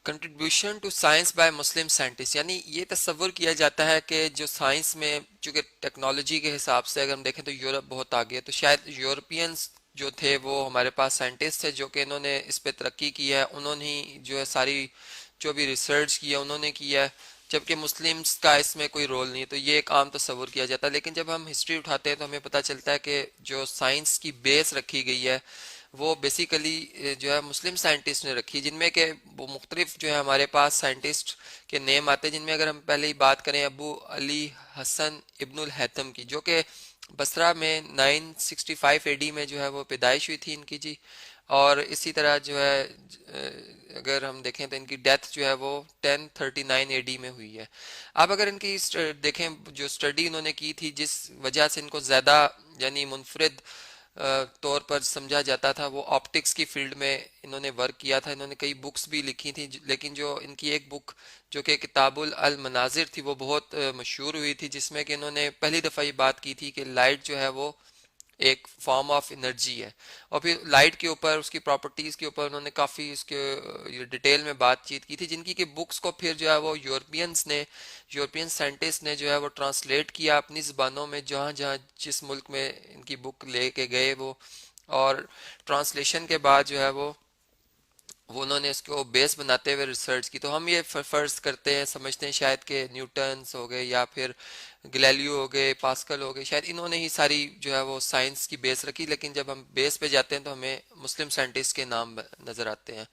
Contribution to science by Muslim scientist, یعنی یہ تصور کیا جاتا ہے کہ جو سائنس میں چونکہ ٹیکنالوجی کے حساب سے اگر ہم دیکھیں تو یورپ بہت آگے ہے، تو شاید یورپینز جو تھے وہ ہمارے پاس سائنٹسٹ تھے جو کہ انہوں نے اس پہ ترقی کی ہے، انہوں نے ہی جو ہے ساری جو بھی ریسرچ کی ہے انہوں نے کی ہے، جبکہ مسلمس کا اس میں کوئی رول نہیں ہے، تو یہ ایک عام تصور کیا جاتا ہے۔ لیکن جب ہم ہسٹری اٹھاتے ہیں تو ہمیں پتہ چلتا ہے کہ جو سائنس کی بیس رکھی گئی ہے وہ بیسیکلی جو ہے مسلم سائنٹسٹ نے رکھی، جن میں کہ وہ مختلف جو ہے ہمارے پاس سائنٹسٹ کے نیم آتے ہیں، جن میں اگر ہم پہلے ہی بات کریں ابو علی حسن ابن الہیثم کی، جو کہ بصرہ میں 965 اے ڈی میں جو ہے وہ پیدائش ہوئی تھی ان کی جی، اور اسی طرح جو ہے اگر ہم دیکھیں تو ان کی ڈیتھ جو ہے وہ 1039 اے ڈی میں ہوئی ہے۔ اب اگر ان کی دیکھیں جو اسٹڈی انہوں نے کی تھی جس وجہ سے ان کو زیادہ یعنی منفرد طور پر سمجھا جاتا تھا، وہ آپٹکس کی فیلڈ میں انہوں نے ورک کیا تھا، انہوں نے کئی بکس بھی لکھی تھیں، لیکن جو ان کی ایک بک جو کہ کتاب المناظر تھی وہ بہت مشہور ہوئی تھی، جس میں کہ انہوں نے پہلی دفعہ یہ بات کی تھی کہ لائٹ جو ہے وہ ایک فارم آف انرجی ہے، اور پھر لائٹ کے اوپر اس کی پراپرٹیز کے اوپر انہوں نے کافی اس کے ڈیٹیل میں بات چیت کی تھی، جن کی کہ بکس کو پھر جو ہے وہ یورپین سائنٹسٹ نے جو ہے وہ ٹرانسلیٹ کیا اپنی زبانوں میں، جہاں جہاں جس ملک میں ان کی بک لے کے گئے وہ، اور ٹرانسلیشن کے بعد جو ہے وہ انہوں نے اس کو بیس بناتے ہوئے ریسرچ کی۔ تو ہم یہ فرض کرتے ہیں سمجھتے ہیں شاید کہ نیوٹنس ہو گئے یا پھر گلیلیو ہو گئے، پاسکل ہو گئے، شاید انہوں نے ہی ساری جو ہے وہ سائنس کی بیس رکھی، لیکن جب ہم بیس پہ جاتے ہیں تو ہمیں مسلم سائنٹسٹ کے نام نظر آتے ہیں۔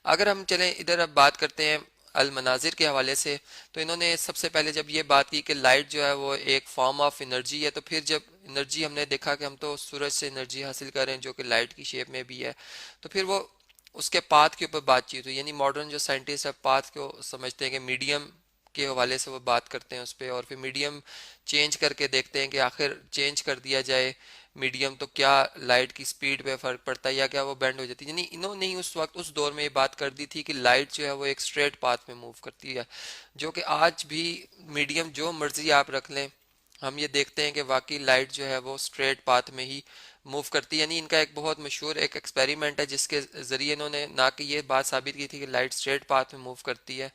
اگر ہم چلیں ادھر اب بات کرتے ہیں المناظر کے حوالے سے، تو انہوں نے سب سے پہلے جب یہ بات کی کہ لائٹ جو ہے وہ ایک فارم آف انرجی ہے، تو پھر جب انرجی ہم نے دیکھا کہ ہم تو سورج سے انرجی حاصل کر رہے ہیں جو کہ لائٹ کی شیپ میں بھی ہے، تو پھر وہ اس کے پاتھ کے اوپر بات چیت ہوئی، یعنی ماڈرن جو سائنٹسٹ ہے پاتھ کو سمجھتے ہیں کہ میڈیم کے حوالے سے وہ بات کرتے ہیں اس پہ، اور پھر میڈیم چینج کر کے دیکھتے ہیں کہ آخر چینج کر دیا جائے میڈیم تو کیا لائٹ کی سپیڈ پہ فرق پڑتا ہے یا کیا وہ بینڈ ہو جاتی ہے، یعنی انہوں نے ہی اس وقت اس دور میں یہ بات کر دی تھی کہ لائٹ جو ہے وہ ایک اسٹریٹ پاتھ میں موو کرتی ہے، جو کہ آج بھی میڈیم جو مرضی آپ رکھ لیں ہم یہ دیکھتے ہیں کہ واقعی لائٹ جو ہے وہ اسٹریٹ پاتھ میں ہی موو کرتی ہے۔ یعنی ان کا ایک بہت مشہور ایک ایکسپیریمنٹ ہے جس کے ذریعے انہوں نے نہ کہ یہ بات ثابت کی تھی کہ لائٹ اسٹریٹ پاتھ میں موو کرتی ہے،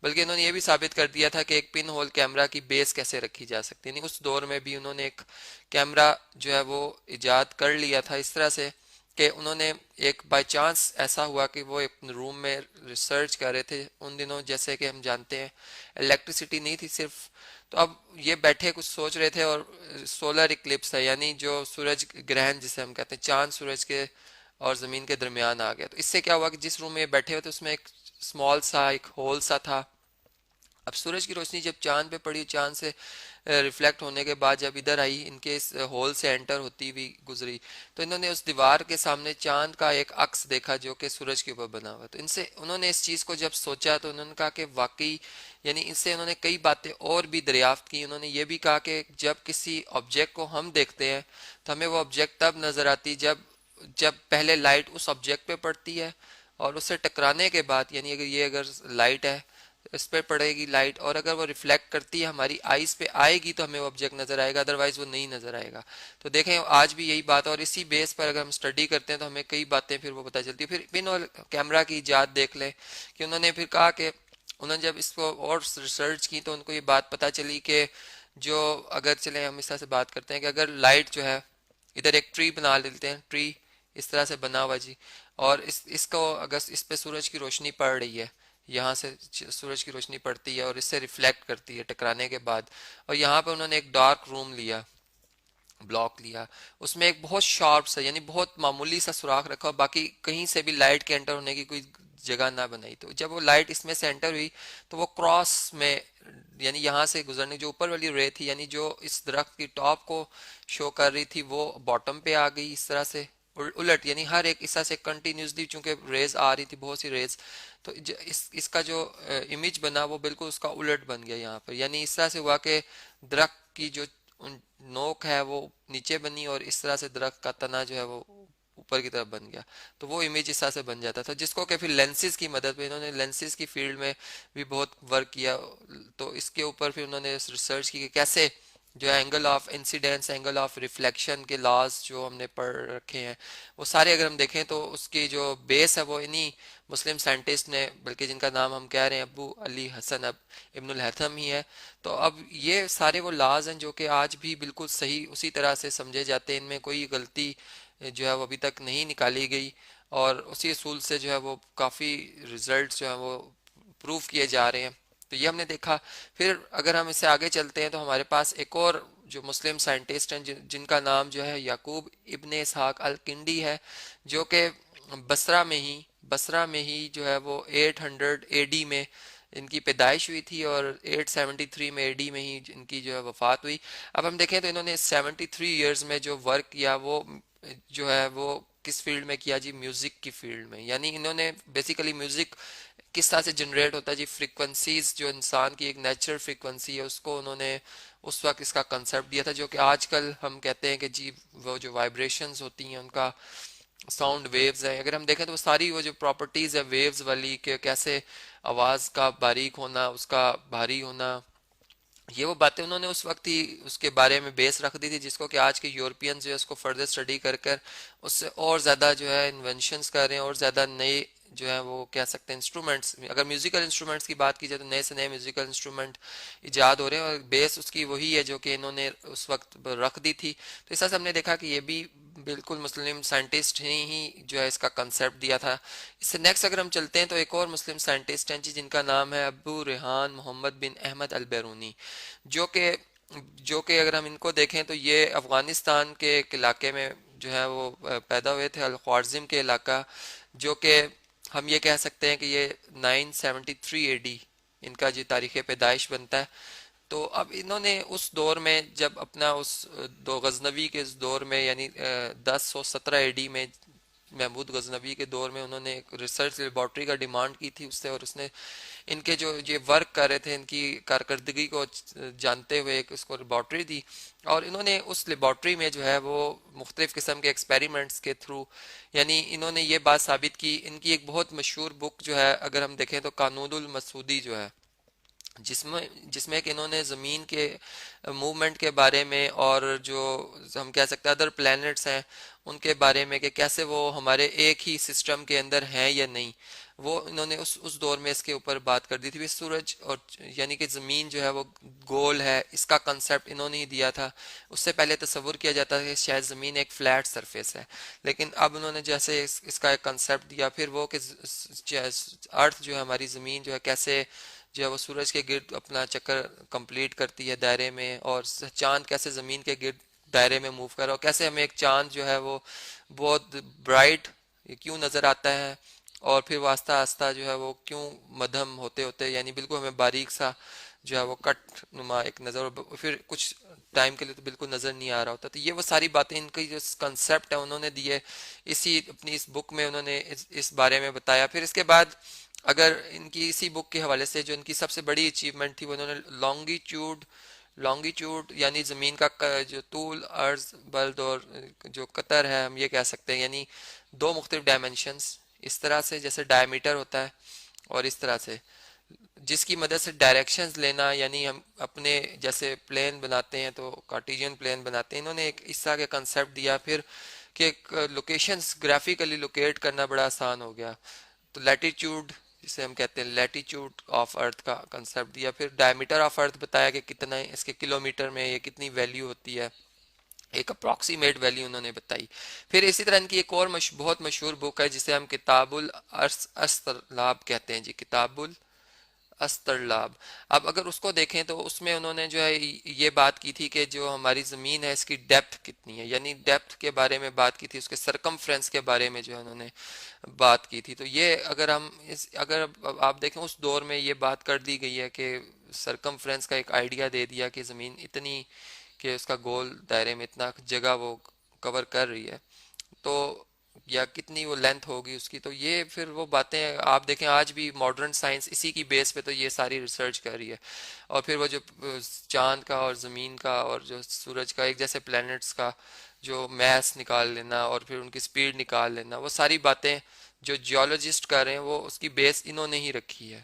بلکہ انہوں نے یہ بھی ثابت کر دیا تھا کہ ایک پن ہول کیمرہ کی بیس کیسے رکھی جا سکتی ہے، یعنی اس دور میں بھی انہوں نے ایک کیمرہ جو ہے وہ ایجاد کر لیا تھا اس طرح سے کہ انہوں نے ایک بائی چانس ایسا ہوا کہ وہ ایک روم میں ریسرچ کر رہے تھے ان دنوں، جیسے کہ ہم جانتے ہیں الیکٹریسٹی نہیں تھی صرف، تو اب یہ بیٹھے کچھ سوچ رہے تھے، اور سولر اکلپس ہے یعنی جو سورج گرہن جسے ہم کہتے ہیں، چاند سورج کے اور زمین کے درمیان آ گیا، تو اس سے کیا ہوا کہ جس روم میں یہ بیٹھے ہوئے تھے اس میں ایک اسمال سا ایک ہول سا تھا، اب سورج کی روشنی جب چاند پہ پڑی، چاند سے ریفلیکٹ ہونے کے بعد جب ادھر آئی ان کے اس ہول سے انٹر ہوتی ہوئی گزری، تو انہوں نے اس دیوار کے سامنے چاند کا ایک عکس دیکھا جو کہ سورج کے اوپر بنا ہوا، تو ان سے انہوں نے اس چیز کو جب سوچا تو انہوں نے کہا کہ واقعی یعنی اس سے انہوں نے کئی باتیں اور بھی دریافت کی، انہوں نے یہ بھی کہا کہ جب کسی آبجیکٹ کو ہم دیکھتے ہیں تو ہمیں وہ آبجیکٹ تب نظر آتی جب پہلے لائٹ اس آبجیکٹ پہ پڑتی ہے، اور اس سے ٹکرانے کے بعد یعنی اگر لائٹ ہے اس پہ پڑے گی لائٹ، اور اگر وہ ریفلیکٹ کرتی ہے ہماری آئیز پہ آئے گی تو ہمیں وہ آبجیکٹ نظر آئے گا، ادروائز وہ نہیں نظر آئے گا۔ تو دیکھیں آج بھی یہی بات ہے، اور اسی بیس پر اگر ہم اسٹڈی کرتے ہیں تو ہمیں کئی باتیں پھر وہ پتہ چلتی ہے۔ پھر پن اور کیمرہ کی ایجاد دیکھ لیں کہ انہوں نے پھر کہا کہ انہوں نے جب اس کو اور ریسرچ کی تو ان کو یہ بات پتہ چلی کہ جو اگر چلیں ہم اس طرح سے بات کرتے ہیں کہ اگر لائٹ جو ہے ادھر ایک ٹری بنا لیتے ہیں، ٹری اس طرح سے بنا ہوا جی، اور اس کو اگر اس پہ سورج کی روشنی پڑ رہی ہے، یہاں سے سورج کی روشنی پڑتی ہے اور اس سے ریفلیکٹ کرتی ہے ٹکرانے کے بعد، اور یہاں پہ انہوں نے ایک ڈارک روم لیا، بلاک لیا، اس میں ایک بہت شارپ سا یعنی بہت معمولی سا سوراخ رکھا اور باقی کہیں سے بھی لائٹ کے انٹر ہونے کی کوئی جگہ نہ بنائی، تو جب وہ لائٹ اس میں سے انٹر ہوئی تو وہ کراس میں یعنی یہاں سے گزرنے جو اوپر والی رے تھی یعنی جو اس درخت کی ٹاپ کو شو کر رہی تھی وہ باٹم پہ آ گئی اس طرح سے الٹ، یعنی ہر ایک اس طرح سے کنٹینیوسلی چونکہ ریز آ رہی تھی بہت سی ریز، تو اس کا جو امیج بنا وہ بالکل اس کا الٹ بن گیا یہاں پر، یعنی اس طرح سے ہوا کہ درخت کی جو نوک ہے وہ نیچے بنی اور اس طرح سے درخت کا تنا جو ہے وہ اوپر کی طرف بن گیا، تو وہ امیج اس طرح سے بن جاتا تھا، جس کو کہ پھر لینسز کی مدد پہ انہوں نے لینسز کی فیلڈ میں بھی بہت ورک کیا، تو اس کے اوپر پھر انہوں نے ریسرچ کی کہ کیسے جو angle of incidence, angle of reflection کے لاز جو ہم نے پڑھ رکھے ہیں وہ سارے اگر ہم دیکھیں تو اس کی جو بیس ہے وہ انہی مسلم سائنٹسٹ نے، بلکہ جن کا نام ہم کہہ رہے ہیں ابو علی حسن اب ابن الہیثم ہی ہے. تو اب یہ سارے وہ لاز ہیں جو کہ آج بھی بالکل صحیح اسی طرح سے سمجھے جاتے ہیں، ان میں کوئی غلطی جو ہے وہ ابھی تک نہیں نکالی گئی، اور اسی اصول سے جو ہے وہ کافی ریزلٹس جو ہیں وہ پروف کیے جا رہے ہیں. تو یہ ہم نے دیکھا. پھر اگر ہم اس سے آگے چلتے ہیں تو ہمارے پاس ایک اور جو مسلم سائنٹسٹ ہیں جن کا نام جو ہے یعقوب ابن اسحاق الکنڈی ہے، جو کہ بصرہ میں ہی بصرہ میں ہی جو ہے وہ 800 اے ڈی میں ان کی پیدائش ہوئی تھی، اور 873 میں اے ڈی میں ہی ان کی جو ہے وفات ہوئی. اب ہم دیکھیں تو انہوں نے 73 ایئرز میں جو ورک کیا وہ جو ہے وہ کس فیلڈ میں کیا جی؟ میوزک کی فیلڈ میں. یعنی انہوں نے بیسیکلی میوزک کس طرح سے جنریٹ ہوتا ہے جی، فریکوینسیز جو انسان کی ایک نیچرل فریکوینسی ہے اس کو انہوں نے اس وقت اس کا کنسیپٹ دیا تھا، جو کہ آج کل ہم کہتے ہیں کہ جی وہ جو وائبریشنز ہوتی ہیں ان کا ساؤنڈ ویوز ہیں. اگر ہم دیکھیں تو وہ ساری وہ جو پراپرٹیز ہے ویوز والی، کہ کیسے آواز کا باریک ہونا، اس کا بھاری ہونا، یہ وہ باتیں انہوں نے اس وقت ہی اس کے بارے میں بیس رکھ دی تھی، جس کو کہ آج کے یورپین جو ہے اس کو فردر اسٹڈی کر کر اس سے اور زیادہ جو ہے انوینشنز کر رہے ہیں، اور زیادہ نئے جو ہے وہ کہہ سکتے ہیں انسٹرومنٹس. اگر میوزیکل انسٹرومنٹس کی بات کی جائے تو نئے سے نئے میوزیکل انسٹرومنٹ ایجاد ہو رہے ہیں، اور بیس اس کی وہی ہے جو کہ انہوں نے اس وقت رکھ دی تھی. تو اس طرح سے ہم نے دیکھا کہ یہ بھی بالکل مسلم سائنٹسٹ ہی جو ہے اس کا کنسیپٹ دیا تھا. اس سے نیکسٹ اگر ہم چلتے ہیں تو ایک اور مسلم سائنٹسٹ ہیں جی، جن کا نام ہے ابو ریحان محمد بن احمد البیرونی، جو کہ اگر ہم ان کو دیکھیں تو یہ افغانستان کے ایک علاقے میں جو ہے وہ پیدا ہوئے تھے، الخوارزم کے علاقہ، جو کہ ہم یہ کہہ سکتے ہیں کہ یہ 973 اے ڈی ان کا جو تاریخ پیدائش بنتا ہے. تو اب انہوں نے اس دور میں جب اپنا اس دو غزنوی کے اس دور میں، یعنی 1017 اے ڈی میں محمود غزنوی کے دور میں انہوں نے ایک ریسرچ لیبارٹری کا ڈیمانڈ کی تھی اس سے، اور اس نے ان کے جو یہ ورک کر رہے تھے ان کی کارکردگی کو جانتے ہوئے ایک اس کو لیبارٹری دی، اور انہوں نے اس لیبارٹری میں جو ہے وہ مختلف قسم کے ایکسپیریمنٹس کے تھرو، یعنی انہوں نے یہ بات ثابت کی. ان کی ایک بہت مشہور بک جو ہے اگر ہم دیکھیں تو قانون المسودی جو ہے، جس میں کہ انہوں نے زمین کے موومنٹ کے بارے میں، اور جو ہم کہہ سکتے ہیں ادر پلینٹس ہیں ان کے بارے میں، کہ کیسے وہ ہمارے ایک ہی سسٹم کے اندر ہیں یا نہیں، وہ انہوں نے اس دور میں اس کے اوپر بات کر دی تھی. سورج اور یعنی کہ زمین جو ہے وہ گول ہے، اس کا کنسیپٹ انہوں نے ہی دیا تھا. اس سے پہلے تصور کیا جاتا تھا کہ شاید زمین ایک فلیٹ سرفیس ہے، لیکن اب انہوں نے جیسے اس کا ایک کنسیپٹ دیا، پھر وہ کہ ارتھ جو ہے ہماری زمین جو ہے کیسے جو ہے وہ سورج کے گرد اپنا چکر کمپلیٹ کرتی ہے دائرے میں، اور چاند کیسے زمین کے گرد دائرے میں موو کر رہا، اور کیسے ہمیں ایک چاند جو ہے وہ بہت برائٹ کیوں نظر آتا ہے، اور پھر وہ آہستہ آہستہ جو ہے وہ کیوں مدھم ہوتے ہوتے یعنی بالکل ہمیں باریک سا جو ہے وہ کٹ نما ایک نظر، اور پھر کچھ ٹائم کے لیے تو بالکل نظر نہیں آ رہا ہوتا. تو یہ وہ ساری باتیں ان کی جو کنسیپٹ ہے انہوں نے دیے اسی اپنی اس بک میں، انہوں نے اس بارے میں بتایا. پھر اس کے بعد اگر ان کی اسی بک کے حوالے سے جو ان کی سب سے بڑی اچیومنٹ تھی، وہ انہوں نے لانگیٹیوڈ یعنی زمین کا جو طول، عرض، بلد اور جو قطر ہے ہم یہ کہہ سکتے ہیں، یعنی دو مختلف ڈائمنشنز، اس طرح سے جیسے ڈائمیٹر ہوتا ہے اور اس طرح سے، جس کی مدد سے ڈائریکشنز لینا، یعنی ہم اپنے جیسے پلین بناتے ہیں تو کارٹیجین پلین بناتے ہیں، انہوں نے ایک اس طرح کا کنسیپٹ دیا پھر کہ لوکیشنز گرافیکلی لوکیٹ کرنا بڑا آسان ہو گیا. تو لیٹیچیوڈ جسے ہم کہتے ہیں لیٹیچیوڈ آف ارتھ کا کنسیپٹ دیا، پھر ڈائمیٹر آف ارتھ بتایا کہ کتنا ہے اس کے کلومیٹر میں، یہ کتنی ویلیو ہوتی ہے، ایک اپروکسیمیٹ ویلیو انہوں نے بتائی. پھر اسی طرح ان کی ایک اور بہت مشہور بک ہے جسے ہم کتاب الاسطرلاب کہتے ہیں جی، کتاب استرلاب. اب اگر اس کو دیکھیں تو اس میں انہوں نے جو ہے یہ بات کی تھی کہ جو ہماری زمین ہے اس کی ڈیپتھ کتنی ہے، یعنی ڈیپتھ کے بارے میں بات کی تھی، اس کے سرکمفرنس کے بارے میں جو ہے انہوں نے بات کی تھی. تو یہ اگر آپ دیکھیں اس دور میں یہ بات کر دی گئی ہے کہ سرکمفرنس کا ایک آئیڈیا دے دیا کہ زمین اتنی، کہ اس کا گول دائرے میں اتنا جگہ وہ کور کر رہی ہے، تو یا کتنی وہ لینتھ ہوگی اس کی. تو یہ پھر وہ باتیں آپ دیکھیں آج بھی ماڈرن سائنس اسی کی بیس پہ تو یہ ساری ریسرچ کر رہی ہے. اور پھر وہ جو چاند کا اور زمین کا اور جو سورج کا ایک جیسے پلینٹس کا جو میس نکال لینا اور پھر ان کی سپیڈ نکال لینا، وہ ساری باتیں جو جیولوجسٹ کر رہے ہیں وہ اس کی بیس انہوں نے ہی رکھی ہے.